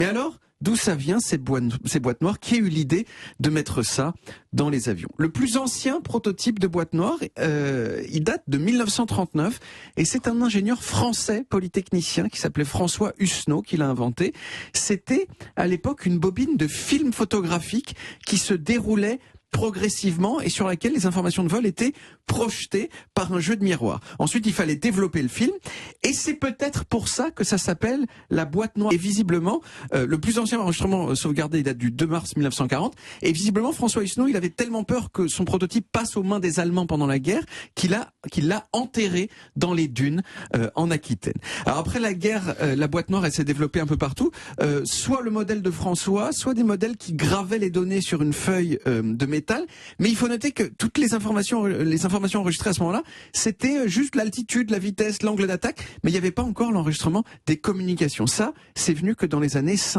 Et alors, d'où ça vient ces boîtes noires? Qui a eu l'idée de mettre ça dans les avions? Le plus ancien prototype de boîte noire, il date de 1939 et c'est un ingénieur français polytechnicien qui s'appelait François Hussenot qui l'a inventé. C'était à l'époque une bobine de film photographique qui se déroulait progressivement et sur laquelle les informations de vol étaient projetées par un jeu de miroir. Ensuite, il fallait développer le film et c'est peut-être pour ça que ça s'appelle la boîte noire. Et visiblement, le plus ancien enregistrement sauvegardé il date du 2 mars 1940 et visiblement François Hussenot, il avait tellement peur que son prototype passe aux mains des Allemands pendant la guerre qu'il l'a enterré dans les dunes en Aquitaine. Alors après la guerre, la boîte noire elle s'est développée un peu partout, soit le modèle de François, soit des modèles qui gravaient les données sur une feuille de métal. Mais il faut noter que toutes les informations enregistrées à ce moment-là, c'était juste l'altitude, la vitesse, l'angle d'attaque, mais il n'y avait pas encore l'enregistrement des communications. Ça, c'est venu que dans les années 50.